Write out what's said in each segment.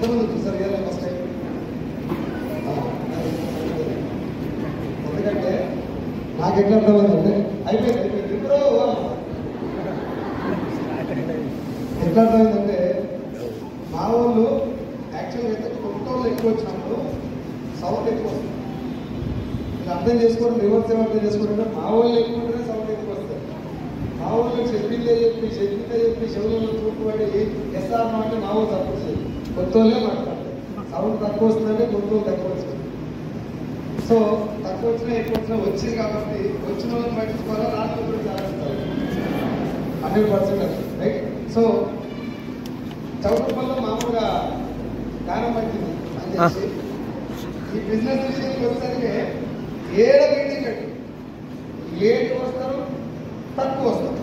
ఎంతమంది చూసారు కదా ఫస్ట్ టైం? ఎందుకంటే నాకు ఎట్లా అర్థమైందంటే అయిపోయింది ఇప్పుడు ఎట్లా అర్థమైందంటే మా వాళ్ళు యాక్చువల్గా అయితే కొత్త వాళ్ళు ఎక్కువ వచ్చినప్పుడు సౌండ్ ఎక్కువ వస్తుంది. మీరు అర్థం చేసుకోవడం రివర్స్ ఏమో అర్థం చేసుకోవడం మా వాళ్ళు ఎక్కువ ఉంటేనే సౌండ్ ఎక్కువ వస్తుంది. మా వాళ్ళు చెప్పిందే చెప్పి చెవులలో చూపుబడి ఎస్ఆర్నో అంటే మా వాళ్ళు తక్కువ వస్తుంది, కొత్త వాళ్ళే మాట్లాడతారు. సౌండ్ తక్కువ వస్తుందంటే కొత్త వాళ్ళు తక్కువ వస్తుంది. సో తక్కువ వచ్చినా ఎక్కువ వచ్చినా వచ్చింది కాబట్టి వచ్చిన వాళ్ళని పట్టించుకోవాలా రాష్ట్రం కూడా చేస్తారు 100% రైట్. సో చౌకపల్లో మామూలుగా గానం పట్టింది అని చెప్పి ఈ బిజినెస్ విషయానికి వచ్చేసరికి ఏడ మీటింగ్ కట్టి లేట్ వస్తారు, తక్కువ వస్తారు.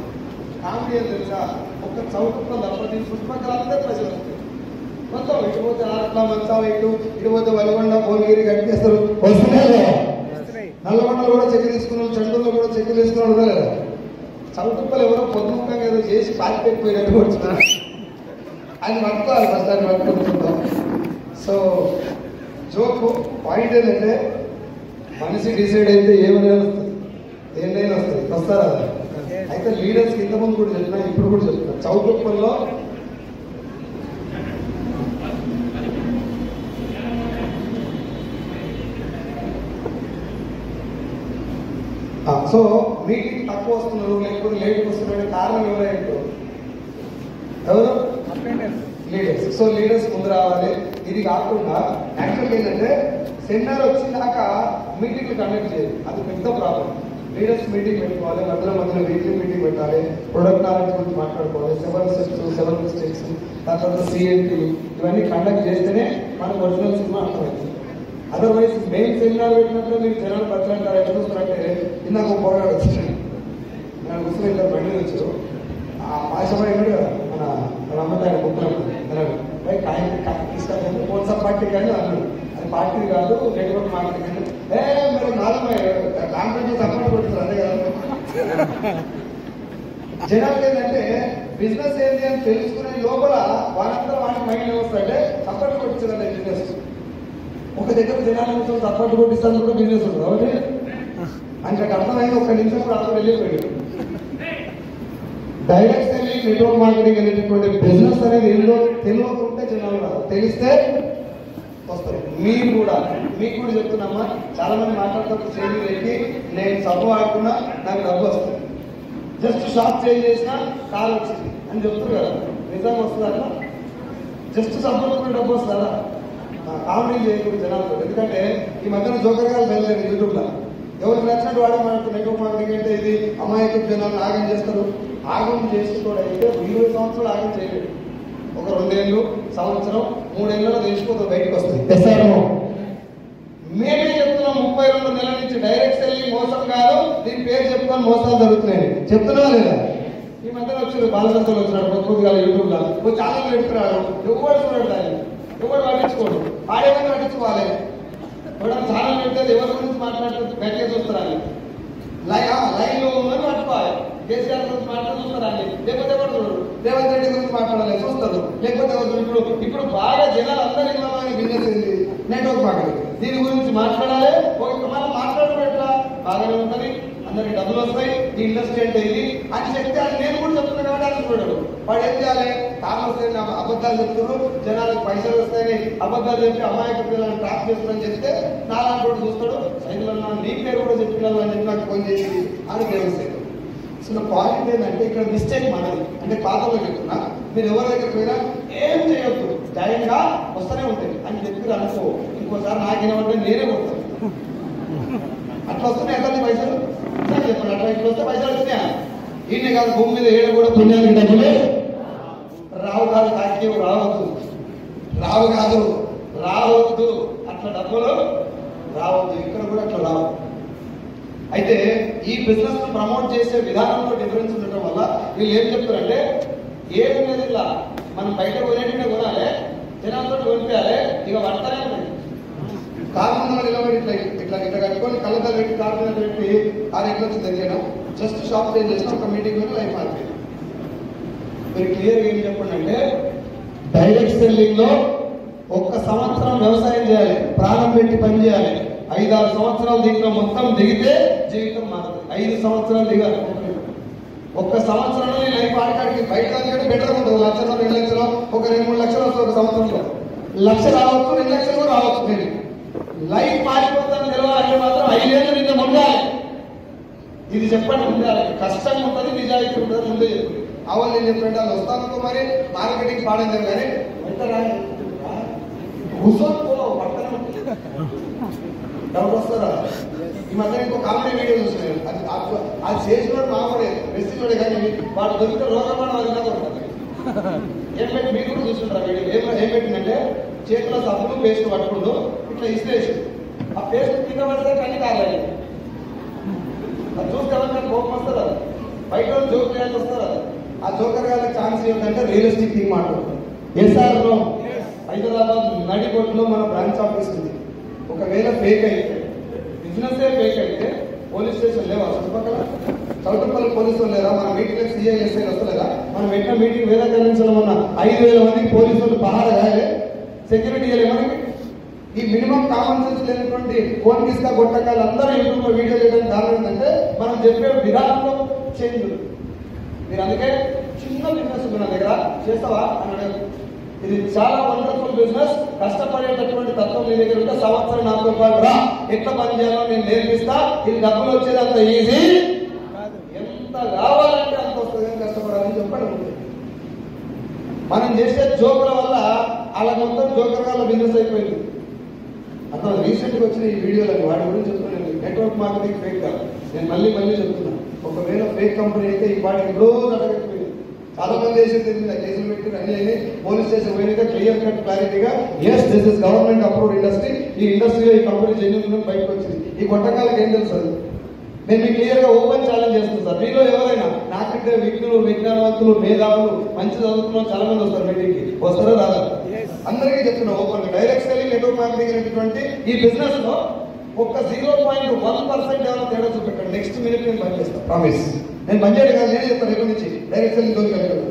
కామెడీ ఏం తెలుసా, ఒక చౌకప్పలో దప్పటి పుష్పకరాలనే ప్రజలు వస్తారు. మొత్తం ఇటు పోతే ఆట్లా మంచాలు ఇటు పోతే వలగొండ భువనగిరి కట్టేస్తారు. వస్తున్నాయి నల్లగొండలు కూడా చెక్కి తీసుకున్నాం, చెండుల్లో కూడా చెక్కి తీసుకున్నాం లేదా. చౌకప్పలు ఎవరో పొద్దుముఖంగా ఏదో చేసి పాతి పెట్టిపోయినట్టు కూర్చున్నారు. ఆయన పట్టుకోవాలి ఫస్ట్ ఆయన పట్టుకుంటుంటాం. సో జోకు పాయింట్ ఏంటంటే మనిషి డిసైడ్ అయితే ఏమైనా వస్తుంది, ఏంటైనా వస్తుంది. వస్తారా? అయితే లీడర్స్కి ఇంతకుముందు కూడా చెప్పినా ఇప్పుడు కూడా చెప్తున్నా, చౌకప్పల్లో సో మీటింగ్ తక్కువ వస్తున్నారు లేకపోతే లేట్కి వస్తున్నారు కారణం ఎవరైనా ఎవరు? లీడర్స్. సో లీడర్స్ ముందు రావాలి. ఇది కాకుండా యాక్చువల్గా ఏంటంటే సెమినార్ వచ్చిందాక మీటింగ్లు కండక్ట్ చేయాలి, అది పెద్ద ప్రాబ్లం. లీడర్స్ మీటింగ్ పెట్టుకోవాలి, మధ్యలో వీక్లీ మీటింగ్ పెట్టాలి, ప్రొడక్ట్ నాలెడ్జ్ గురించి మాట్లాడుకోవాలి, 7 steps 7 mistakes, దాని తర్వాత CNT ఇవన్నీ కండక్ట్ చేస్తేనే మనకు ఒరిజినల్ సినిమా అర్థమవుతుంది. అదర్వైజ్ మెయిన్ సెమినార్ పెట్టినప్పుడు మీరు జనాలు బతలంటారు. ఎట్లా చూస్తారంటే ఇందాక పోరాడు వచ్చింది నేను కూర్చుని ఇద్దరు బండి వచ్చారు. ఆ భాషపై కూడా మన అమ్మతో ఆయన ముగ్గురు తీసుకొచ్చి కోర్సా పార్టీ కానీ అన్నాడు. అది పార్టీ కాదు, నెట్వర్క్ మార్కెటింగ్ అంటే మీరు నాలుగు దాంట్లో సపోర్ట్ కొడుతున్నారు అదే కదా. జనాలు ఏంటంటే బిజినెస్ ఏంటి అని తెలుసుకునే లోపల వాళ్ళంతా వాటి మైండ్ వస్తాయంటే సపోర్ట్ కొట్టించారు బిజినెస్. ఒక దగ్గర జనాలు సపోర్ట్ కొట్టిస్తాను కూడా బిజినెస్ ఉంటుంది కాబట్టి ఆయనకు అర్థమైంది. ఒక నిమిషం కూడా అక్కడ వెళ్ళిపోయాడు. డైరెక్ట్ సెల్లింగ్, నెట్వర్క్ మార్కెటింగ్ అనేటటువంటి బిజినెస్ అనేది ఏందో తెలియకుంటే జనాలు రాదు, తెలిస్తే వస్తారు. మీకు కూడా చెప్తున్నామా, చాలా మంది మాట్లాడుతున్నప్పుడు సేవింగ్ పెట్టి నేను సబ్బు ఆడుకున్నా నాకు డబ్బు వస్తుంది, జస్ట్ షాప్ చేంజ్ చేసినా కాల్ వచ్చింది అని చెప్తారు కదా. నిజంగా వస్తుందా? జస్ట్ సబ్బు డబ్బు వస్తుందా? కామెడీ చేయకూడదు జనాలతో. ఎందుకంటే ఈ మధ్యన జోకర్ గారు బయలుదేరి యూట్యూబ్లో ఎవరికి నచ్చినట్టు వాడే మనకు నెట్వర్క్ మార్కెటింగ్ అంటే ఇది అమాయక జనాలు ఆగం చేస్తారు. ఆగం చేసుకోవడైతే 20 సంవత్సరాలు ఆగం చేయలేదు. ఒక 2 ఏళ్ళు, సంవత్సరం, 3 ఏళ్ళలో తెలిసిపోతుంది, బయటకు వస్తుంది. మేమే చెప్తున్నాం 32 నెలల నుంచి డైరెక్ట్ సెల్లింగ్ మోసం కాదు, దీని పేరు చెప్పుకొని మోసాలు జరుగుతున్నాయి. చెప్తున్నా లేదా? ఈ మధ్యన వచ్చారు బాలసంతలు వచ్చినాడు కొద్దిగా యూట్యూబ్ లో చాలా పెడుతున్నాడు. ఎవరు చూడండి దాన్ని, ఎవరు పట్టించుకోడు. ఆడేమని పట్టించుకోవాలి. ఎవరైనా చాలా పెడితే ఎవరి గురించి మాట్లాడుతూ గట్టిగా చూస్తారని లైన్ లో ఉందని పట్టుకోవాలి. కేసీఆర్ గురించి మాట్లాడుతూ చూస్తారండి, లేకపోతే ఎవరు చూడరు. రేవంత్ రెడ్డి గురించి మాట్లాడాలి చూస్తారు, లేకపోతే ఎవరు. ఇప్పుడు బాగా జనాలు అందరూ ఇవ్వాలని బిజినెస్ ఏంది నెట్వర్క్ మార్కెటింగ్, దీని గురించి మాట్లాడాలి. మనం మాట్లాడడం ఎట్లా బాగానే ఉంటుంది, అందరికి డబ్బులు వస్తాయి, ఈ ఇండస్ట్రీ అంటే ఇది అని చెప్తే అది నేను కూడా చెప్తున్నాను కాబట్టి అది చూడడు. వాడు ఏం చేయాలి? కామర్స్ అబద్ధాలు చెప్తున్నారు, జనాలకు పైసలు వస్తాయని అబద్ధాలు చెప్పి అమాయక పిల్లలను ట్రాప్ చేస్తారని చెప్తే నాలాంటి కూడా చూస్తాడు. సైకిల్ నీ పేరు కూడా చెప్పినాను అని చెప్పి నాకు ఫోన్ చేసి అని వ్యవస్థ. సో పాయింట్ ఏంటంటే ఇక్కడ మిస్టేక్ మనది. అంటే పాతలో చెప్తున్నా, మీరు ఎవరి దగ్గర పోయినా ఏం చేయొద్దు, ధైర్యంగా వస్తూనే ఉంటాయి అని చెప్పి అనుకో. ఇంకోసారి నాకేమంటే నేనే కొడతాను. అట్లా వస్తున్నాయి ఎక్కడ పైసలు చెప్పండి. అట్లా ఇట్లా వస్తే పైసలు వస్తున్నాయా? ఈయన కాదు, భూమి మీద ఏడు కూడా పుణ్యానికి డబ్బులే రావు కాదు, తాకేవు రావద్దు అట్లా డబ్బులు రావద్దు. ఇక్కడ కూడా అట్లా రావు. అయితే ఈ బిజినెస్ ను ప్రమోట్ చేసే విధానంలో డిఫరెన్స్ ఉండటం వల్ల వీళ్ళు ఏం చెప్తారంటే ఏమి లేదు, ఇలా మనం బయట కొనేటినే కొనాలి, జనాలతో కొనిపించాలి, ఇక పడతానే ఉంటుంది. కారు ముందు నిలబడి ఇట్లా కట్టుకొని కళ్ళతో పెట్టి కారు మీద పెట్టి ఆ రేట్లు వచ్చి తెలియడం, జస్ట్ షాప్ చేంజ్ చేసిన ఒక మీటింగ్ మీద లైఫ్ మారిపోయింది. మీరు క్లియర్గా ఏం చెప్పండి అంటే డైరెక్ట్ సెల్లింగ్ లో ఒక్క సంవత్సరం వ్యవసాయం చేయాలి, ప్రాణం పెట్టి పని చేయాలి. 5-6 సంవత్సరాలు దీంట్లో మొత్తం దిగితే జీవితం మారుతుంది. 5 సంవత్సరాలు దిగాలి. ఒక్క సంవత్సరంలో నీ లైఫ్ ఆడకాడికి బయట బెటర్ ఉంటుంది. 1 లక్షలు 2 లక్షలు ఒక 2-3 లక్షలు వస్తుంది ఒక సంవత్సరంలో. 1 లక్ష రావచ్చు, 2 లక్షలు కూడా రావచ్చు. నేను లైఫ్ మారిపోతాను తెలవాలంటే మాత్రం 5 ఏళ్ళు నిన్న ఉండాలి. ఇది చెప్పండి, ఉండాలి. కష్టంగా ఉంటుంది, నిజాయితీ ఉంటుంది. ముందే చెప్పండి. అవన్నీ నేను చెప్పండి వాళ్ళు వస్తాను మరి మార్కెటింగ్ పాడేది కానీ కూర్చోని పట్టణ డౌట్ వస్తారా? ఈ మధ్య ఇంకో కామెడీ వీడియో చూస్తున్నాను. అది చేసినోడు మామూడే రెస్టినోడే కానీ వాడు దొరికితే రోగం అది కొడుతుంది. ఏం పెట్టి మీరు కూడా చూస్తుంటారు వీడియో. ఏం పెట్టిందంటే చేతిలో సబ్బులు పేస్ట్ పట్టుకుంటూ ఇట్లా ఇసిరేసి ఆ పేస్ట్ కింద పడితే కన్నీ కాలేదు. అది చూస్తే ఎవరికైనా కోపం వస్తుంది. అది బయట జోక్ చేయాల్సి వస్తుంది. అది ఆ జోకర్ గారికి ఛాన్స్ ఏంటంటే రియలిస్టిక్ థింగ్ మాట్లాడుతుంది. ఎస్ఆర్లో హైదరాబాద్ నడిగొడ్లో మన బ్రాంచ్ ఆఫీస్ ఉంది. ఒకవేళ ఫేక్ అయితే బిజినెస్ ఫేక్ అయితే పోలీస్ స్టేషన్ లేవా? చుట్టుపక్కల చౌటుపల్లి పోలీసులు లేరా? మన మీటింగ్ సిఐ ఎస్ఐ వస్తలేదా? మనం పెట్టిన మీటింగ్ వేరే కన్వెన్షన్ ఉన్న 5,000 మందికి పోలీసులు పహార కాయలే, సెక్యూరిటీ ఇవ్వలే మనకి. ఈ మినిమం కామన్ సెన్స్ లేనటువంటి ఫోన్ కిస్కా గొట్టకాలు అందరూ యూట్యూబ్ లో వీడియో చేయడానికి కారణం ఏంటంటే మనం చెప్పే విధానంలో చేంజ్. మీరు అందుకే చిన్న బిజినెస్ ఉంది నా దగ్గర చేస్తావా అని అడగదు. ఇది చాలా వండర్ఫుల్ బిజినెస్. కష్టపడేటటువంటి తత్వం మీ దగ్గర ఉంటే సంవత్సరం 40 రూపాయలు రా, ఎట్లా పని చేయాలో నేను నేర్పిస్తా. ఇది డబ్బులు వచ్చేది అంత ఈజీ, ఎంత కావాలంటే అంత వస్తుంది. కష్టపడాలని చెప్పండి. మనం చేసే జోకుల వల్ల అలా మొత్తం జోకర్ వాళ్ళ బిజినెస్ అయిపోయింది. అతను రీసెంట్ గా వచ్చిన ఈ వీడియోలని వాటి గురించి చెప్తున్నాను. నెట్వర్క్ మార్కెటింగ్ ఫేక్ కాదు. నేను మళ్ళీ చెప్తున్నా. ఒకవేళ ఫేక్ కంపెనీ అయితే ఈ వాటికి రోజు అడగకపోయింది. చాలా మంది చేసేది కేసులు పెట్టి అన్ని అయినా పోలీస్ స్టేషన్ పోయినాక క్లియర్ కట్ క్లారిటీగా yes this is government approved industry, ఈ ఇండస్ట్రీలో ఈ కంపెనీ జెన్యూన్ బయటకు వచ్చింది. ఈ కొట్టకాలకు ఏం తెలుసు? నేను మీకు క్లియర్ గా ఓపెన్ ఛాలెంజ్ చేస్తాను సార్. మీలో ఎవరైనా నాకంటే విజ్ఞులు, విజ్ఞానవంతులు, మేధావులు, మంచి చదువుతున్న చాలా మంది వస్తారు మీటింగ్ కి. వస్తారో రాదా? అందరికీ చెప్తున్నా ఓపెన్ గా. డైరెక్ట్ సెల్లింగ్, నెట్వర్క్ మార్కెటింగ్ అనేటువంటి ఈ బిజినెస్ లో ఒక 0.1% ఏమైనా తేడా చూపెట్టండి. నెక్స్ట్ మినిట్ నేను బంద్ చేస్తాను, ప్రామిస్. నేను బంద్ చేయడం కాదు, నేనే చెప్తాను రేపు నుంచి డైరెక్ట్ సెల్లింగ్ దొరికాను.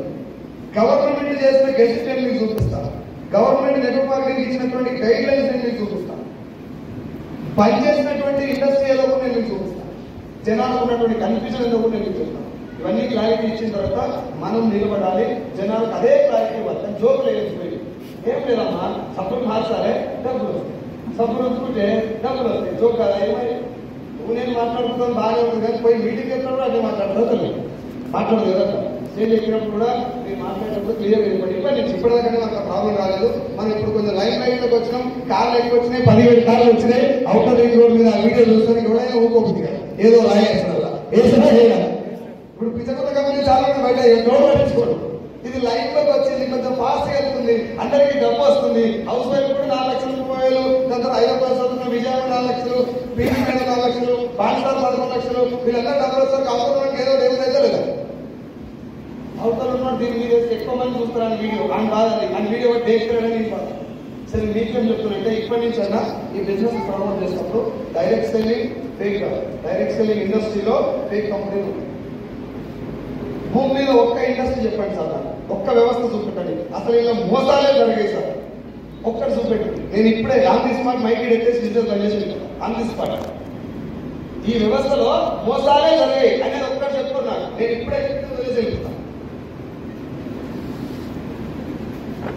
గవర్నమెంట్ చేసిన గెజిట్ మీకు చూపిస్తాను. గవర్నమెంట్ నెట్వర్క్ మార్కెటింగ్ ఇచ్చినటువంటి గైడ్ లైన్స్ నేను మీకు చూపిస్తాను. పనిచేసినటువంటి ఇండస్ట్రీ ఏదో కూడా నేను మీకు చూపిస్తాను. జనాలకు ఉన్నటువంటి కన్ఫ్యూజన్ ఏదో కూడా నేను మీకు చెప్తాను. ఇవన్నీ క్లారిటీ ఇచ్చిన తర్వాత మనం నిలబడాలి. జనాలకు అదే క్లారిటీ ఇవ్వాలి. జోకులు వేసిపోయి ఏం లేదమ్మా, సబ్బులు మార్చాలి, డబ్బులు వస్తాయి. సబ్బులు ఉంచుకుంటే డబ్బులు వస్తాయి. జోక్ కదా ఏమై నువ్వు నేను మాట్లాడుతున్నాను బాగానే ఉంటుంది కానీ పోయి మీటింగ్ ఎక్కడ అదే మాట్లాడదు మాట్లాడదు కదా. స్టేజ్ ఎక్కినప్పుడు కూడా మీరు మాట్లాడేటప్పుడు క్లియర్ అయిపోయింది. ఇప్పుడు నేను ఇప్పటిదాకా నాకు ప్రాబ్లం రాలేదు. మనం ఇప్పుడు కొంచెం లైన్ లైన్లోకి వచ్చినాం. కార్లు ఎక్కువ వచ్చినాయి, 10,000 కార్లు వచ్చినాయి. అవుటర్ రింగ్ రోడ్ మీద ఆ వీడియో చూస్తాను ఎవరైనా ఊకోబుద్ది కదా, ఏదో రాయేస్తున్నా వేసినా చేయాలి. ఇప్పుడు పిచ్చకొత్త కంపెనీ చాలా బయట రోడ్ పట్టించుకోండి. ఇది లైన్ లోకి వచ్చింది, కొంచెం ఫాస్ట్ వెళ్తుంది, అందరికీ డబ్బు వస్తుంది. హౌస్ వైఫ్ కూడా 4 లక్షల రూపాయలు, దాని తర్వాత 5 రూపాయలు చదువుతున్న విజయవాడ 4 లక్షలు, పీజీ 4 లక్షలు, బాన్సార్ 11 లక్షలు, వీళ్ళందరూ డబ్బులు వస్తారు. అవసరం ఏదో దేవుడు అయితే లేదా అవసరం ఉన్నాడు. దీని మీద ఎక్కువ మంది చూస్తారు అని వీడియో అని బాధ, అని వీడియో టేస్తారని సరే మీకేం చెప్తున్నంటే ఇప్పటి నుంచి అన్నా ఈ బిజినెస్ ప్రమోట్ చేసినప్పుడు direct selling fake, direct selling ఇండస్ట్రీలో ఫేక్ కంపెనీలు. భూమి మీద ఒక్క ఇండస్ట్రీ చెప్పండి సార్, ఒక్క వ్యవస్థ చూపెట్టండి అసలు ఇలా మోసాలే జరిగాయి సార్. ఒక్కటి చూపెట్టండి. నేను ఇప్పుడే ఆన్ ది స్పాట్ మైకి ఎత్తేసి బిజినెస్ రన్ చేసి ఆన్ ది స్పాట్ ఈ వ్యవస్థలో మోసాలే జరిగాయి అనేది ఒక్కటి చెప్తున్నా. నేను ఇప్పుడే వదిలేసి వెళ్తున్నాను.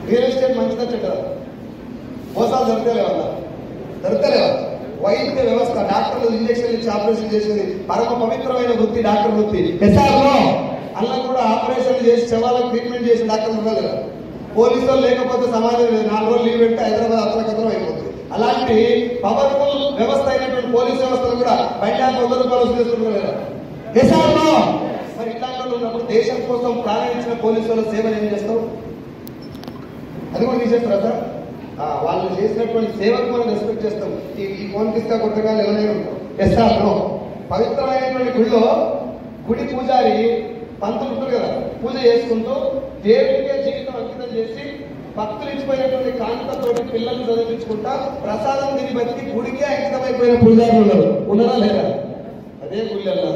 రియల్ ఎస్టేట్ మంచిదా చెడ్డా? మోసాలు జరుగుతలేవా? వైద్య వ్యవస్థ, డాక్టర్లు ఇంజక్షన్ ఇచ్చి ఆపరేషన్ చేసేది పరమ పవిత్రమైన వృత్తి డాక్టర్ వృత్తి. ఎస్ఆర్లో అలా కూడా ఆపరేషన్ చేసి శవాలకు ట్రీట్మెంట్ చేసి డాక్టర్లు ఉండాలి కదా. పోలీసులు లేకపోతే సమాజం లేదు. 4 రోజులు లీవ్ పెట్టి హైదరాబాద్ అతలకతలం అయిపోతుంది. అలాంటి పవర్ఫుల్ వ్యవస్థ అయినటువంటి పోలీస్ వ్యవస్థలు కూడా బయట 100 రూపాయలు వసూలు లేదా ఎస్ఆర్లో? మరి ఇట్లాంటి వాళ్ళు ఉన్నప్పుడు దేశం కోసం ప్రాణం ఇచ్చిన పోలీసు వాళ్ళ సేవలు ఏం చేస్తావు? అది కూడా తీసేస్తారా సార్? వాళ్ళు చేసినటువంటి సేవకు మనం రెస్పెక్ట్ చేస్తాం. ఈ ఫోన్ కిస్తా కొత్తగా ఎవరైనా ఉంటాం. ఎస్ఆర్లో పవిత్రమైనటువంటి గుడిలో గుడి పూజారి పంతులు ఉంటారు కదా, పూజ చేసుకుంటూ దేవుడికే జీవితం అంకితం చేసి భక్తులు ఇచ్చిపోయినటువంటి కాంతతోటి పిల్లల్ని చదివించుకుంటా ప్రసాదం తిని బతికి గుడికే అంకితమైపోయిన పూజారులు ఉన్నారా లేదా? అదే గుళ్ళల్లా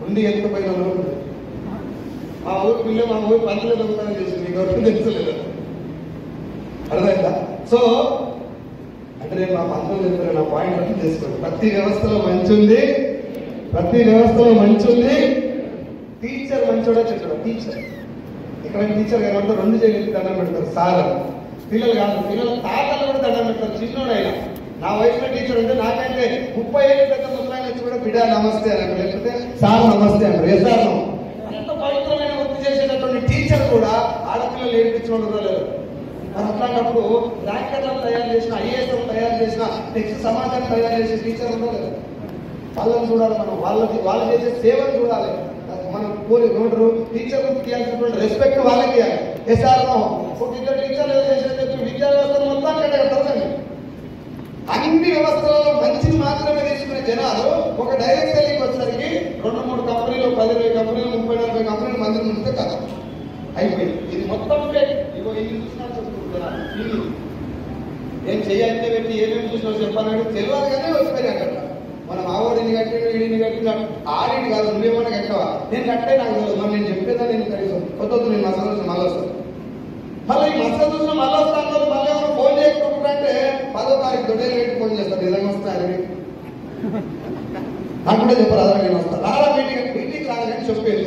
ఉండి ఎంతపోయిన మా ఊరు పిల్ల మా ఊరు పంతులు దొంగతనం చేసింది. మీకు ఎవరికి తెలుసలేదు. అర్థమైందా? సో అంటే నేను మా పంతులు చెప్పాను, నా పాయింట్ అర్థం చేసుకోండి. ప్రతి వ్యవస్థలో మంచి ఉంది, ప్రతి వ్యవస్థలో మంచి ఉంది. టీచర్ మంచోడా చెడ్డా? టీచర్ ఇక్కడ టీచర్ కనుక 2 చేతులకి దండం పెడతారు సార్. పిల్లలు కాదు, పిల్లల తాతలు కూడా దండం పెడతారు. చిన్నోడైనా నా వయసులో టీచర్ ఉంటే నాకంటే 30 ఏళ్ళు పెద్ద ముసలాయన వచ్చి కూడా బిడ్డ నమస్తే అని, లేకపోతే సార్ నమస్తే అంటారు. ఎసారు అంత పవిత్రమైన వృత్తి చేసేటటువంటి టీచర్ కూడా ఆడపిల్లలు ఏడిపించడం లేదు. మరి అట్లాంటప్పుడు ర్యాంకర్లను తయారు చేసిన, ఐఏఎస్ తయారు చేసిన, నెక్స్ట్ సమాజాన్ని తయారు చేసే టీచర్ ఉండలేదు. వాళ్ళని చూడాలి మనం, వాళ్ళు చేసే సేవలు చూడాలి. మనం కోరు టీచర్ ఇవ్వాల్సినటువంటి రెస్పెక్ట్ వాళ్ళకి ఇవ్వాలి. ఎస్ఆర్ ఒక ఇద్దరు టీచర్లు చేసేటప్పుడు విద్యా వ్యవస్థ మొత్తం కట్టగలుగుతారు. అన్ని వ్యవస్థలలో మంచిది మాత్రమే తీసుకునే జనాలు ఒక డైరెక్ట్ సెల్లింగ్ వచ్చేసరికి 2-3 కంపెనీలు, 10-20 కంపెనీలు, 30-40 కంపెనీలు మంది ఉంటే కదా అయిపోయింది. ఇది మొత్తం ఇగో ఇది చూసినా చెప్పుకుంటున్నాను. ఏం చేయాలంటే పెట్టి ఏమేమి చూసినా చెప్పాలంటే తెలియదు కానీ వచ్చిపోయి అక్కడ మనం ఆవోడిని కట్టిన వీడిని కట్టిన ఆడిని కాదు, నువ్వేమన్నా కట్టవా? నేను కట్టే నాకు తెలియదు. మరి నేను చెప్పేదా నేను కనీసం కొత్త నేను మసాలా చూసిన మళ్ళీ వస్తాను. మళ్ళీ ఈ మసాలా చూసిన మళ్ళీ వస్తాను. మళ్ళీ ఏమైనా ఫోన్ చేయకపోతే 10వ తారీఖు దొడ్డేలు పెట్టి ఫోన్ చేస్తాను. నిజంగా వస్తాను నాకు కూడా చెప్పారు. అదే నేను వస్తాను. రాలా మీటింగ్ రాదు కానీ చెప్పేది.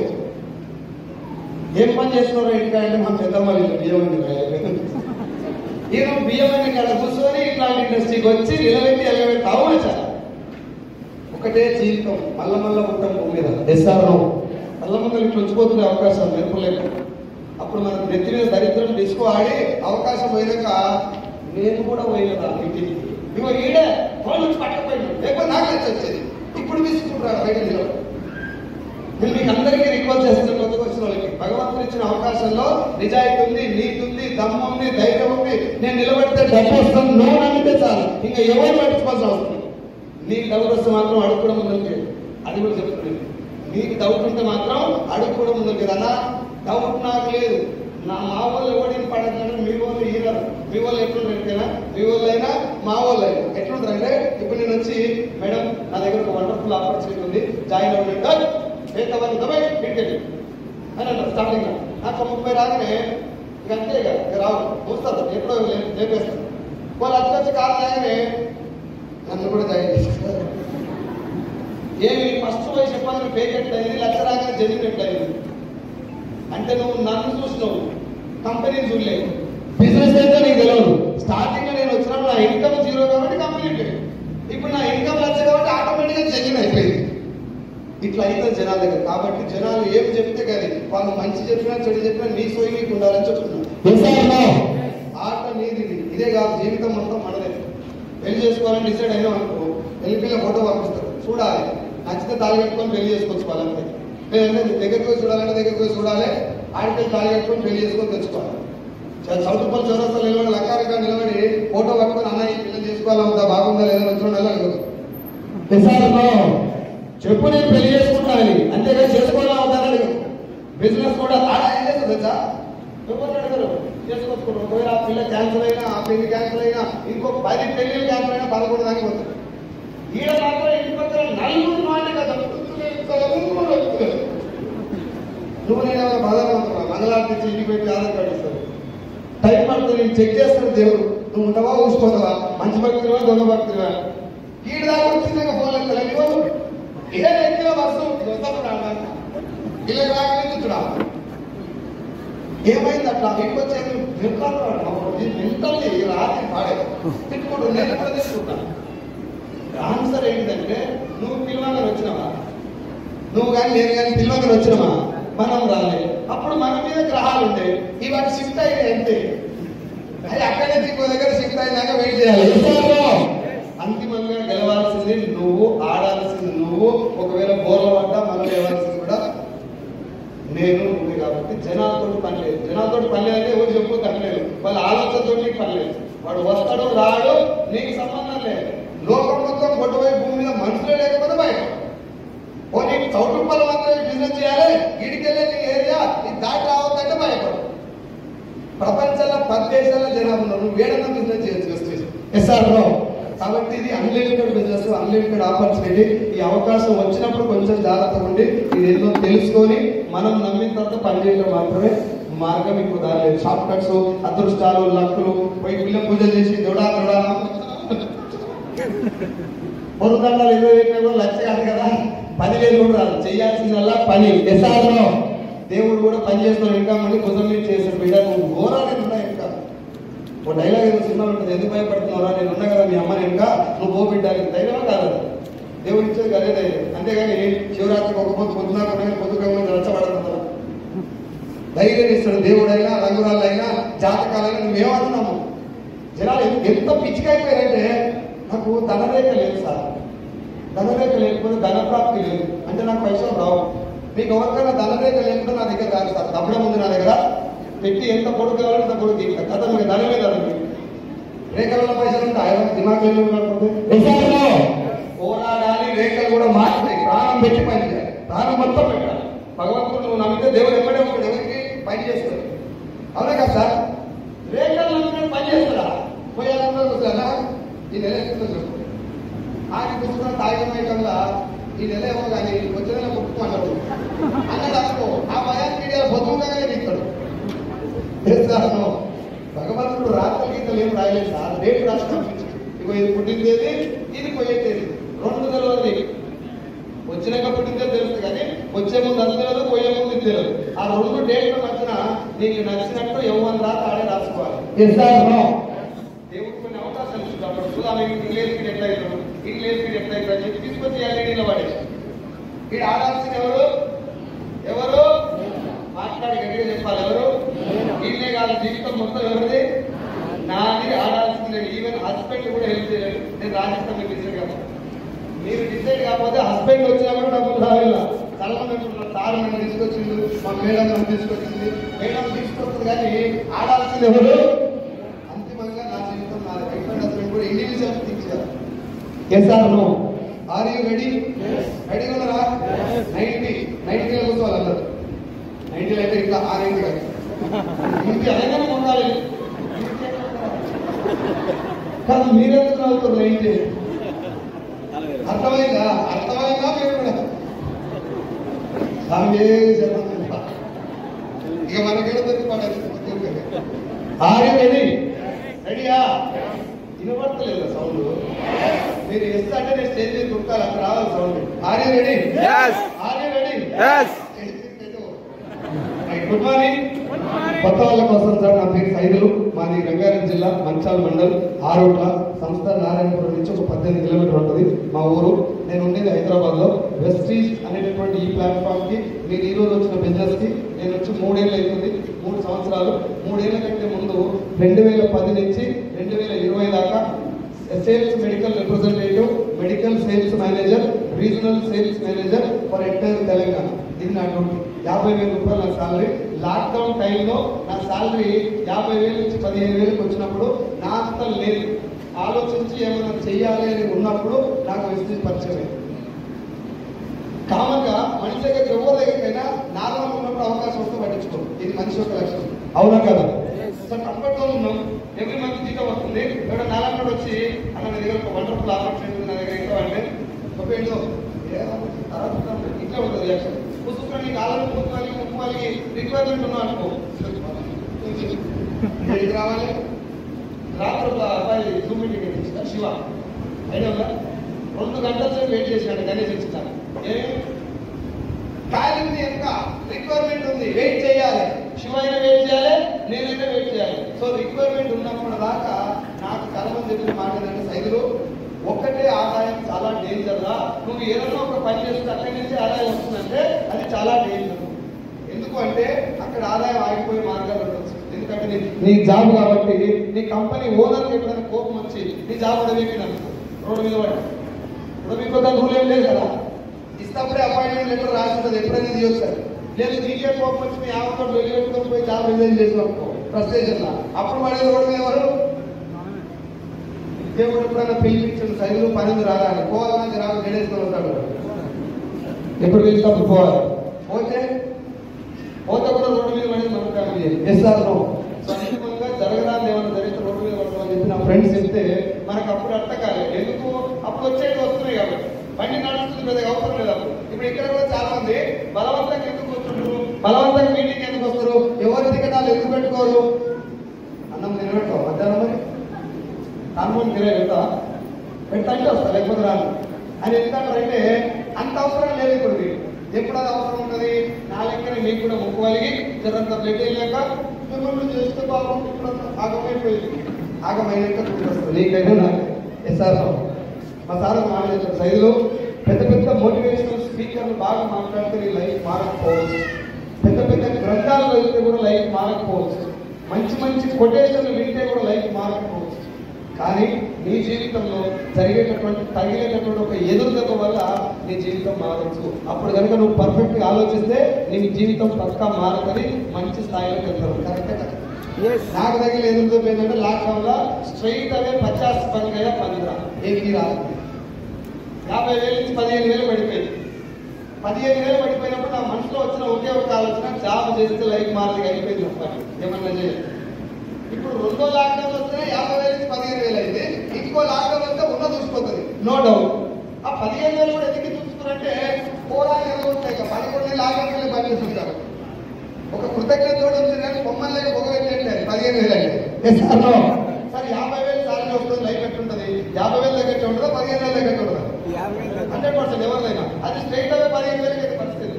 ఏం పని చేస్తున్నారో ఇంటికా అంటే మనం పెద్దమ్మ బియ్యం ఈయన బియ్యం అనే కాడ కూర్చొని ఇట్లాంటి ఇండస్ట్రీకి వచ్చి నిలబెట్టి ఎగబెట్టి అవమాచారు. ఒకటే జీవితం, మళ్ళా ఉంటాం భూమి మీద. ఎస్ఆర్ఓ మళ్ళీ ఇట్లా వచ్చిపోతున్న అవకాశం మెరుపులేక అప్పుడు మనకు నెత్తి మీద దరిద్రం డిస్కో ఆడి అవకాశం పోయినాక నేను కూడా పోయినదా ఇంటికి ఇవ్వ ఈడే వాళ్ళు వచ్చి పట్టకపోయినా లేకపోతే నాకు వచ్చేది. ఇప్పుడు తీసుకుంటారు బయట నిలబడి. నేను మీకు అందరికీ రిక్వెస్ట్ చేస్తున్న కొత్తగా వచ్చిన వాళ్ళకి భగవంతుడు ఇచ్చిన అవకాశంలో నిజాయితీ ఉంది, నీతి ఉంది, దమ్ము ఉంది, ధైర్యం ఉంది. నేను నిలబడితే డబ్బు వస్తుంది, నో నమ్మితే చాలు, ఇంకా ఎవరు పట్టించుకోవాల్సిన అవసరం. నీకు డౌట్ వస్తే మాత్రం అడుగుకోవడం ముందుకు, అది కూడా చెప్తుంది. నీకు డౌట్ ఉంటే మాత్రం అడుగుకోవడం ముందుకు. అన్నా డౌట్ నాకు లేదు, నా మా వాళ్ళు ఎవడిని పడతాను, మీ వాళ్ళు ఈరారు. మీ వాళ్ళు ఎట్లుంటారు? మీ వాళ్ళు అయినా మా వాళ్ళు అయినా ఎట్లుంటారంటే ఇప్పుడు నేను వచ్చి మేడం నా దగ్గర ఒక వండర్ఫుల్ ఆపర్చునిటీ ఉంది, జాయిన్ అవ్వండి ఇంటికెళ్ళి అని అంటారు స్టార్టింగ్. నాకు 30 రాగానే ఇక అంతే ఇక రావు చూస్తారు, ఎప్పుడో లేపేస్తారు. వాళ్ళు వచ్చి కాదు రాగానే నన్ను కూడా జాయిన్ చేస్తారు. ఏమి ఫస్ట్ పోయి చెప్పాలని పేజ్ ఎట్లయింది, 1,00,000 రాగానే జడ్జిమెంట్ ఎట్లయింది అంటే నువ్వు నన్ను చూసినావు, కంపెనీని చూడలేదు, బిజినెస్ అయితే నీకు తెలియదు. స్టార్టింగ్ లో నేను వచ్చినప్పుడు నా ఇన్కమ్ 0 కాబట్టి కంపెనీ పోయింది. ఇప్పుడు నా ఇన్కమ్ 1,00,000 కాబట్టి ఆటోమేటిక్గా జడ్జిమెంట్ అయిపోయింది. ఇట్లా అయితే జనాల దగ్గర. కాబట్టి జనాలు ఏం చెప్తే కానీ వాళ్ళు మంచి చెప్పినా చెడు చెప్పినా నీ సోయి నీకు ఉండాలని చెప్తున్నా. ఆట నీది. ఇదే కాదు జీవితం మొత్తం మనదే. పెళ్లి చేసుకోవాలని డిసైడ్ అయినా అనుకో, పెళ్లి ఫోటో పంపిస్తారు, చూడాలి, నచ్చితే తాళి కట్టుకొని పెళ్లి చేసుకోవచ్చు వాళ్ళంటే. లేదంటే దగ్గరికి పోయి చూడాలంటే దగ్గరికి పోయి చూడాలి, ఆడికెళ్ళి తాళి కట్టుకొని పెళ్లి చేసుకొని తెచ్చుకోవాలి. చౌటుపల్లి చౌరస్తాలు నిలబడి లక్కారిగా నిలబడి ఫోటో పట్టుకొని అన్నయ్య పెళ్లి చేసుకోవాలంతా బాగుందా లేదా చూడాలి. చెప్పు నేను పెళ్లి చేసుకుంటానని, అంతేగాని చేసుకోవడం అవుతానని. బిజినెస్ కూడా ఆడ ఏం చేస్తుంది తెలుసా? ఎవరు అడగరు, చేసుకోవచ్చు. ఒకవేళ ఆ పిల్ల క్యాన్సర్ అయినా, ఆ పెళ్లి క్యాన్సర్ అయినా, ఇంకో 10 పెళ్లి క్యాన్సర్ అయినా 11 దానికి పోతుంది. ఈడ మాత్రం ఇంటి పక్కన 4 మాట కదా నువ్వు నేను ఏమైనా బాధగా ఉంటున్నా, మంగళారతి ఇచ్చి ఇంటికి పెట్టి ఆధార్ కార్డు ఇస్తారు, టైం పడుతుంది, నేను చెక్ చేస్తాను దేవుడు, నువ్వు ఉంటావా ఊసిపోతావా, మంచి భక్తులువా దొంగ భక్తులువా. ఈడ దాకా వచ్చిందాక ఫోన్ ఎత్తాలి వాళ్ళు ఏ వ్యక్తిలో వర్షం ఇలా రాగానే చూడా ఏమైంది అట్లా ఇంటికి వచ్చేది మెంటల్లీ రాత్రి పాడే తిట్టుకుంటూ నేను కూడా తీసుకుంటాను. ఆన్సర్ ఏంటంటే నువ్వు పిలవగానే వచ్చినావా, నువ్వు కానీ నేను కానీ పిలవగానే వచ్చినావా, మనం రాలే. అప్పుడు మన మీద గ్రహాలు ఉంటాయి, ఇవాటి షిఫ్ట్ అయినాయి అంతే. అది అక్కడే ఇంకో దగ్గర షిఫ్ట్ అయినాక వెయిట్ చేయాలి. అంతిమంగా గెలవాల్సింది నువ్వు, ఆడాల్సింది నువ్వు. ఒకవేళ బోర్ల పడ్డా మనం లేవాల్సింది కూడా నేను, నువ్వు. కాబట్టి జనాలతో పని లేదు. జనాలతో పని లేదంటే ఎవరు చెప్పు తగ్గలేదు, వాళ్ళ ఆలోచనతో నీకు పని లేదు. వాడు వస్తాడు రాడు నీకు సంబంధం లేదు. లోకం మొత్తం కొట్టుపోయి భూమి మీద మనుషులే లేకపోతే బయట ఓ నీకు చౌటుప్పల మాత్రమే బిజినెస్ చేయాలి, ఈడికెళ్ళే నీ ఏరియా ఇది దాటి రావద్దంటే భయపడు. ప్రపంచంలో 10 దేశాల జనాభా ఉన్నారు, నువ్వు వేడన్నా బిజినెస్ చేయొచ్చు ఎస్ఆర్లో. కాబట్టి ఇది అన్లిమిటెడ్ బిజినెస్, అన్లిమిటెడ్ ఆపర్చునిటీ. ఈ అవకాశం వచ్చినప్పుడు కొంచెం జాగ్రత్తగా ఉండి ఇది ఏదో తెలుసుకొని మనం నమ్మిన తర్వాత పనిచేయడం మాత్రమే మార్గం ఇంకో దారి లేదు. షార్ట్ కట్స్, అదృష్టాలు, లక్కులు, పోయి పిల్ల పూజలు చేసి దొడా పొరుదండాలు 20 కూడా లక్ష కాదు కదా, 10,000 కూడా రాదు. చేయాల్సిందల్లా పని. ఎస్ఆర్లో దేవుడు కూడా పని చేస్తున్నాడు. ఇంకా మళ్ళీ భుజం మీద చేశాడు. బిడ్డ నువ్వు ఘోరాలు ఉన్నాయి. ఇంకా ఓ డైలాగ్ ఏదో సినిమా ఉంటుంది, ఎందుకు భయపడుతున్నారా, నేను ఉన్నా కదా మీ అమ్మని ఇంకా నువ్వు పో బిడ్డానికి. ధైర్యమా కాదు దేవుడు ఇచ్చేది అదే ధైర్యం. అంతేగాని శివరాత్రికి ఒక పొద్దు పొద్దుగా రచ్చబడుతున్నారు. ధైర్యం ఇస్తాడు దేవుడైనా, రంగురాళ్ళైనా, జాతకాలైనా. నువ్వేమంటున్నాము జనాలు ఎంత పిచ్చికైపోయారంటే, నాకు ధనరేఖ లేదు సార్, ధనరేఖ లేకపోతే ధనప్రాప్తి లేదు అంటే నాకు పైసలు రావు. మీకు ఎవరికైనా ధనరేఖ లేకుండా నా దగ్గర రాదు సార్. తప్పడం ఉంది నా దగ్గర, పెట్టి ఎంత పొడుగు కావాలంటే అంత పొడుగు తీస్తా కదా. మీకు ధనమే ధనం, రేఖలలో పైసలు ఉంటే ఆయన దిమాగ్ పోరాడాలి. రేఖలు కూడా మారుతాయి. ప్రాణం పెట్టి పని చేయాలి, ప్రాణం మొత్తం పెట్టాలి. భగవంతుడు నువ్వు నమ్మితే దేవుడు ఎప్పుడే ఉంటాడు, ఎవరికి పని చేస్తాడు. అవునా కదా సార్? రేఖలు నమ్మితే పని చేస్తాడా? పోయాలన్నా చూసారా ఈ నెల చెప్పు ఆకి పుస్తకం తాగిమైకంగా ఈ నెల ఏమో కానీ వచ్చే నెల ముక్కు అన్నాడు అన్నదనుకో ఆ భయాన్ని బతుకుగానే తీస్తాడు. చేస్తాను భగవంతుడు రాత్రి గీతలు ఏం రాయలేదు సార్, రేపు రాష్ట్రం ఇగో ఇది పుట్టిందేది, ఇది పోయేది రెండు తెలియదు. వచ్చినాక పుట్టిందే తెలుస్తుంది కానీ వచ్చే ముందు అది తెలియదు, పోయే ముందు ఇది తెలియదు. ఆ రెండు డేట్ల మధ్యన నీకు నచ్చినట్టు ఎవరి రాత ఆడే రాసుకోవాలి. దేవుడు కొన్ని అవకాశాలు ఇస్తుంది. అప్పుడు చూడాలి ఇంగ్లీష్ పీరియడ్ ఎట్లా అవుతాడు, ఇంగ్లీష్ పీరియడ్ ఎట్లా అవుతుంది అని చెప్పి తీసుకొచ్చి ఎల్ఈడీలో పడేది. వీడు ఆడాల్సిన ఎవరు ఎవరు మాట్లాడి గట్టిగా చెప్పాలి. ఎవరు వీళ్ళే కాదు, జీవితం మొత్తం ఎవరిది నాది. ఆడాల్సింది లేదు. ఈవెన్ హస్బెండ్ కూడా హెల్ప్ చేయలేదు. నేను రాజస్థాన్ మీరు డిసైడ్ కాదు, మీరు డిసైడ్ కాకపోతే హస్బెండ్ వచ్చినా కూడా డబ్బులు రావాలి. చాలా మంది అంటున్నారు సార్ నన్ను తీసుకొచ్చింది, మా మేడం నన్ను తీసుకొచ్చింది, మేడం తీసుకొస్తుంది. కానీ ఆడాల్సింది ఎవరు? అంతిమంగా నా జీవితం నా హస్బెండ్ హస్బెండ్ కూడా ఇండివిజువల్ థింక్ చేయాలి. Yes or no? Are you ready? Ready ఉన్నారా? 90 కూర్చోవాలి అందరు. 90 అయితే ఇట్లా 6 కాదు, ఇంటి అనగానే ఉండాలి. కానీ మీరెందుకు నవ్వుతారు? 90 అర్థమైందా? అర్థమైందా? మీరు కూడా ఇక మనకేదో తెలియపడాలి. Are you ready? రెడీయా? వినపడతలేదా సౌండ్? మీరు ఎస్ అంటే నేను స్టేజ్ మీద దుఃఖాలి, అక్కడ రావాలి sound. Are you ready? Are you ready? Good morning. కొత్త వాళ్ళ కోసం సార్, నా పేరు సైదులు, మాది రంగారెడ్డి జిల్లా మంచాల్ మండల్ ఆరోట్ల సంస్థ నారాయణపురం నుంచి ఒక 18 కిలోమీటర్ ఉంటుంది మా ఊరు. నేను ఉండేది హైదరాబాద్ లో. వెస్టీజ్ అనేటటువంటి ఈ ప్లాట్ఫామ్ కి మీరు ఈ రోజు వచ్చిన బిజినెస్ కి నేను వచ్చి 3 ఏళ్ళు అవుతుంది. 3 సంవత్సరాలు. 3 ఏళ్ల కంటే ముందు 2010 నుంచి 2020 దాకా sales medical representative, medical sales manager, regional sales manager for entire Telangana. ఇది నా డ్యూటీ. 50,000 రూపాయలు నా సాలరీ. లాక్డౌన్ టైంలో నా సాలరీ 50,000 నుంచి 15,000 వచ్చినప్పుడు నా అంత లేదు. ఆలోచించి ఏమైనా చెయ్యాలి అని ఉన్నప్పుడు నాకు వెస్టీజ్ పరిచయం. కామన్ గా మనిషి దగ్గర ఎవరి దగ్గరైనా నార్మల్ ఉన్నప్పుడు అవకాశం వస్తే పట్టించుకోండి. ఇది మనిషి యొక్క లక్షణం. అవునా కదా? సార్ కంఫర్ట్ లో ఉన్నాం. ఎవ్రీ మంత్ జీతం వస్తుంది. ఎవడో నాలుగు వచ్చి అన్న నా దగ్గర ఒక వండర్ఫుల్ ఆపర్చునిటీ నా దగ్గర ఇంకా అంటే ఏంటో ఇట్లా ఉంటుంది రియాక్షన్. పుస్తకానికి కాలం ముక్కువాలి రిక్వైర్మెంట్ ఉన్నా అనుకో రావాలి. రాత్రి అబ్బాయి జూమ్ మీటింగ్ ఇచ్చిన శివ ఐడియా 2 గంటల సేపు వెయిట్ చేశాడు. గణేష్ ఇచ్చాను కాలింది ఎంత రిక్వైర్మెంట్ ఉంది, వెయిట్ చేయాలి. శివ అయినా వెయిట్ చేయాలి, నేనైనా వెయిట్ చేయాలి. సో రిక్వైర్మెంట్ ఉన్నప్పుడు దాకా నాకు కలమని చెప్పిన మాట ఏంటంటే, సైదులు ఒక్కటే ఆదాయం చాలా డేంజర్ రా. నువ్వు ఏదైనా ఒక పని చేస్తే అక్కడి నుంచి ఆదాయం వస్తుందంటే అది చాలా డేంజర్. ఎందుకు అంటే అక్కడ ఆదాయం ఆగిపోయే మార్గాలు ఉండొచ్చు. ఎందుకంటే నీ జాబ్ కాబట్టి నీ కంపెనీ ఓనర్కి ఎప్పుడైనా కోపం వచ్చి నీ జాబ్ ఉడవేకి రోడ్డు మీద పడి ఉడవిపోతా రూల్ ఏం లేదు కదా. ఇస్తప్పుడే అపాయింట్మెంట్ లెటర్ రాసి ఉంటుంది, ఎప్పుడైనా తీయొచ్చు. లేదు నీకే కోపం వచ్చి మీ ఆమెతో వెళ్ళి పోయి జాబ్ రిజైన్ చేసినప్పుడు ఫ్రస్ట్రేషన్ లా అప్పుడు పడేది రోడ్డు మీద ఎవరు? దేవుడు ఎప్పుడైనా పిలిపించిన సైదులు 12 రాగాలి పోవాలని రాదు గడేసుకొని ఉంటాడు. ఎప్పుడు పిలిచినప్పుడు పోవాలి. పోతే కూడా రోడ్డు మీద పడేది మన ఫ్యామిలీ. ఎస్ఆర్లో సంపూర్ణంగా జరగడానికి ఏమైనా జరిగితే రోడ్డు మీద పడతామని చెప్పి నా ఫ్రెండ్స్ చెప్తే మనకు అప్పుడు అర్థం కాలేదు. ఎందుకు? అప్పుడు వచ్చేది వస్తున్నాయి కాబట్టి బండి నడుస్తుంది, పెద్దగా అవసరం లేదు. అప్పుడు ఇప్పుడు ఇక్కడ కూడా చాలా మంది బలవంతంగా ఎందుకు వస్తుంటారు, బలవంతంగా మీటింగ్ ఎందుకు వస్తారు, ఎవరి టికెట్ భోజనాలు ఎందుకు పెట్టుకోరు? అన్నం తినబెట్టుకో మధ్యాహ్నం మరి కాన్ఫోన్ తినే పెట్టంటే వస్తా లేకపోతే రాను అని ఎందుకంటారంటే అంత అవసరం లేదు. ఇప్పుడు ఎప్పుడు అది అవసరం ఉంటుంది? నా లెక్కనే మీకు కూడా మొక్కువలిగి జరంత బ్లడ్ వెళ్ళాక మిమ్మల్ని చేస్తే బాగుంది. ఇప్పుడు ఆగమైపోయింది. ఆగమైనాక వస్తుంది నీకైనా నాకు ఎస్ఆర్ మా సార్ మాట్లాడతారు సైజులో పెద్ద పెద్ద మోటివేషనల్ స్పీకర్లు బాగా మాట్లాడితే నీ లైఫ్ మారకపోవచ్చు. పెద్ద పెద్ద గ్రంథాలు చదివితే కూడా లైఫ్ మారకపోవచ్చు. మంచి మంచి కొటేషన్లు వింటే కూడా లైఫ్ మారకపోవచ్చు. కానీ నీ జీవితంలో జరిగేటటువంటి తగిలేటటువంటి ఒక ఎదురుదల వల్ల నీ జీవితం మారవచ్చు. అప్పుడు కనుక నువ్వు పర్ఫెక్ట్ గా ఆలోచిస్తే నీ జీవితం పక్కా మారుతుంది, మంచి స్థాయిలోకి వెళ్తావు. కరెక్టే కదా? నాకు తగిన ఎదురుదల ఏంటంటే లాక్డౌన్ లో స్ట్రైట్ అవే 50 बन गया 15 एक ही रात में 50,000 నుంచి 15,000 పడిపోయింది. 15,000 పడిపోయినప్పుడు నా మనసులో వచ్చిన ఒకే ఒక ఆలోచన, జాబ్ చేస్తే లైఫ్ మారది అయిపోయింది తప్ప ఏమన్నా చేయాలి. ఇప్పుడు రెండో లాక్డౌన్ వస్తే 50,000 నుంచి 15,000 అయింది. ఇంకో లాక్డౌన్ వస్తే ఉన్న చూసిపోతుంది, నో డౌట్. ఆ 15,000 కూడా ఎందుకు చూసుకున్నారంటే పోరాలు ఏదో ఉంటాయి కదా, 11 లాక్డౌన్ బంద్ చేస్తుంటారు. ఒక కృతజ్ఞత కూడా ఉంది కానీ బొమ్మలు లేక పొగ పెట్టండి 15,000 అంటే సార్ 50,000 సాలరీ వస్తుంది, లైఫ్ ఎట్టుంటది? 50,000 దగ్గర ఉంటుందా 15,000 దగ్గర ఉంటుందా? 100% ఎవరిదైనా అది స్ట్రైట్ అవే 15,000 పరిస్థితి.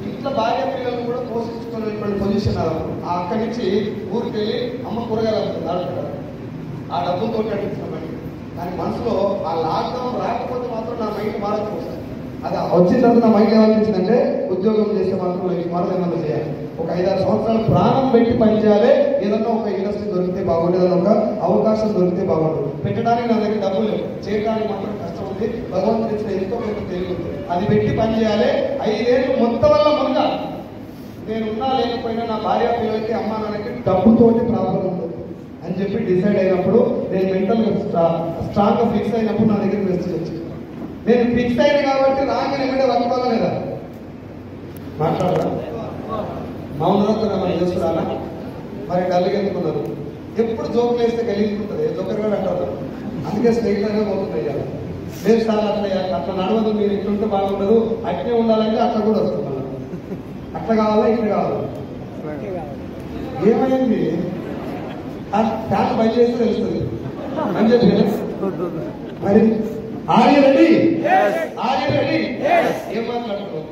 ఇంట్లో భార్య పిల్లలను కూడా పోషించుకునేటువంటి పొజిషన్ అక్కడి నుంచి ఊరికి వెళ్ళి అమ్మ కూరగాయలు అవుతుంది ఆడుకుంటారు. ఆ డబ్బులతో నడిపించినామండి. కానీ మనసులో ఆ లాక్డౌన్ రాకపోతే మాత్రం నా మైండ్ మారకపోతుంది. అది వచ్చిన తర్వాత నా మైండ్ ఏమనిపించిందంటే ఉద్యోగం చేస్తే మాత్రం లైఫ్ మాత్రం ఏమన్నా చేయాలి. ఒక 5-6 సంవత్సరాలు ప్రాణం పెట్టి పనిచేయాలి. ఏదన్నా ఒక ఇండస్ట్రీ దొరికితే బాగుండు, ఏదన్నా ఒక అవకాశం దొరికితే బాగుండు. పెట్టడానికి నా దగ్గర డబ్బులు లేవు, చేయడానికి మాత్రం కష్టం ఉంది. భగవంతుడు ఇచ్చిన ఎంతో కొంత తెలివి ఉంది, అది పెట్టి పని చేయాలి. 5 ఏళ్ళు మొత్తం వల్ల మునగా నేను ఉన్నా లేకపోయినా నా భార్య పిల్లలకి అమ్మ నాన్నకి డబ్బుతోటి ప్రాబ్లం ఉంటుంది అని చెప్పి డిసైడ్ అయినప్పుడు నేను మెంటల్ స్ట్రాంగ్ గా ఫిక్స్ అయినప్పుడు నా దగ్గర మెసేజ్ వచ్చింది. నేను ఫిక్స్ అయినా కాబట్టి రాగానే ఏమిటో వర్కోవాలి లేదా మాట్లాడరా మౌనరత్న మనం చేస్తున్నారా? మరి డల్గా ఎందుకున్నారు? ఎప్పుడు జోకులు వేస్తే కలిగిపోతుంది, జోకర్ కూడా అంటారు. అందుకే స్ట్రైట్ గా పోతుంది. లేదు సార్ అట్లా నడవదు, మీరు ఇట్లుంటే బాగుండదు, అట్లే ఉండాలంటే అట్లా కూడా వస్తుంది. అట్లా కావాలా ఇట్లా కావాలా? ఏమైంది? ఆ ఫ్యాన్ బంద్ చేస్తే తెలుస్తుంది అని చెప్పి మరి ఆర్ యు రెడీ? ఏం మాట్లాడుతున్నావు?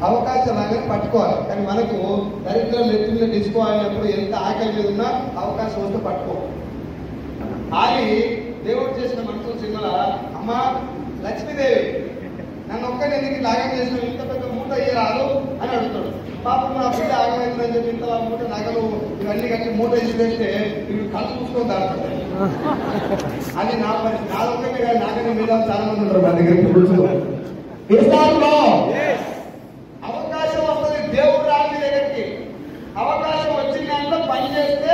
అవకాశం రాగానే పట్టుకోవాలి. కానీ మనకు దరిద్రం నెత్తిలో డిస్కో అయినప్పుడు ఎంత ఆకలి మీద ఉన్నా అవకాశం వస్తే పట్టుకో. ఆగి దేవుడు చేసిన మనసు సినిమాల అమ్మ లక్ష్మీదేవి నన్ను ఒక్కటి ఎందుకు లాగం చేసిన, ఇంత పెద్ద మూట రాదు అని అడుగుతాడు. పాపం నా బిడ్డ ఆగమైందని చెప్పి ఇంత మూట నగలు ఇవన్నీ కట్టి మూట ఇచ్చివేస్తే ఇవి కళ్ళు చూసుకొని దాడుతుంది. అది నా పరిస్థితి. నా ఒక్కటే కాదు, నాకనే మీద చాలా మంది ఉంటారు నా దగ్గర. అవకాశం వస్తుంది, దేవుడు రాని దగ్గరికి అవకాశం వచ్చిన దాంట్లో పని చేస్తే